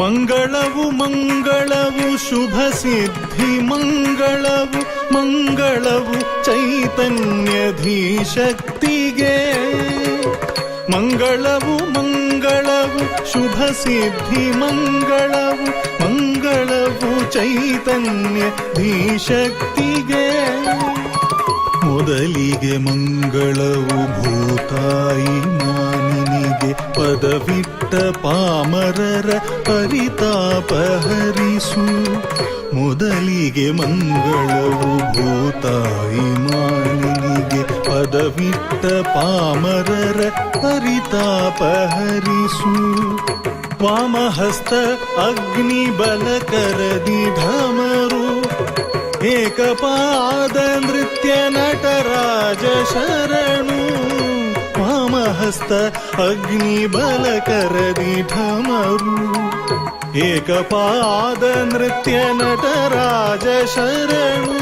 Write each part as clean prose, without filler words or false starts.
ಮಂಗಳವು ಮಂಗಳವು ಶುಭ ಸಿದ್ಧಿ ಮಂಗಳವು ಮಂಗಳವು ಚೈತನ್ಯಧೀಶಕ್ತಿಗೆ. ಮಂಗಳವು ಮಂಗಳವು ಶುಭ ಸಿದ್ಧಿ ಮಂಗಳವು ಮಂಗಳವು ಚೈತನ್ಯಧೀಶಕ್ತಿಗೆ. ಮೊದಲಿಗೆ ಮಂಗಳವು ಭೂತಾಯಿ ಮಾನಿನಿಗೆ ಪದವಿಟ್ಟ ಪಾಮರರ ಪರಿತಾಪ ಹರಿಸು. ಮೊದಲಿಗೆ ಮಂಗಳವು ಭೂತಾಯಿ ಮಾನಿನಿಗೆ ಪದವಿಟ್ಟ ಪಾಮರರ ಪರಿತಾಪ ಹರಿಸು. ವಾಮಹಸ್ತ ಅಗ್ನಿ ಬಲಕರದಿ ಢಮರು ಏಕಪಾದ ನೃತ್ಯ ನಟರಾಜ ಶರಣು. ವಾಮಹಸ್ತ ಅಗ್ನಿ ಬಲಕರದಿ ಢಮರು ಏಕಪಾದ ನೃತ್ಯ ನಟರಾಜ ಶರಣು.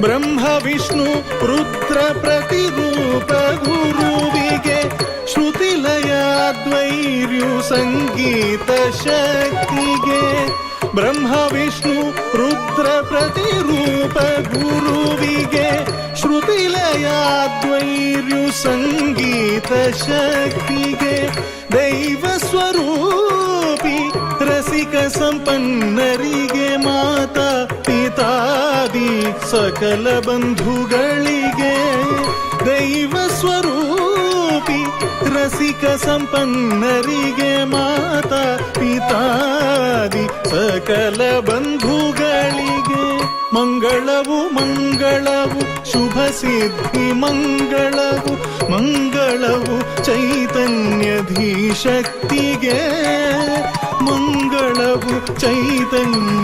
ಬ್ರಹ್ಮ ವಿಷ್ಣು ರುದ್ರ ಪ್ರತಿರೂಪ ಗುರುವಿಗೆ ಶ್ರುತಿಲಯ ದ್ವೈರ್ಯು ಸಂಗೀತ ಶಕ್ತಿಗೆ. ಬ್ರಹ್ಮ ವಿಷ್ಣು ರುದ್ರ ಪ್ರತಿರೂಪ ಗುರುವಿಗೆ ಶ್ರುತಿಲಯ ದ್ವೈರ್ಯು ಸಂಗೀತ ಶಕ್ತಿಗೆ. ದೈವ ಸ್ವರೂಪಿ ರಸಿಕ ಸಂಪನ್ನರಿಗೆ ಮಾತಾ ಪಿತಾದಿ ಸಕಲ ಬಂಧುಗಳಿಗೆ. ದೈವ ಸ್ವರೂಪಿ ರಸಿಕ ಸಂಪನ್ನರಿಗೆ ಮಾತಾ ಪಿತಾದಿ ಸಕಲ ಬಂಧುಗಳಿಗೆ. ಮಂಗಳವು ಮಂಗಳವು ಶುಭ ಸಿದ್ಧಿ ಮಂಗಳವು ಮಂಗಳವು ಚೈತನ್ಯಧೀಶಕ್ತಿಗೆ. ಮಂಗಳವು ಚೈತನ್ಯಧೀಶಕ್ತಿಗೆ.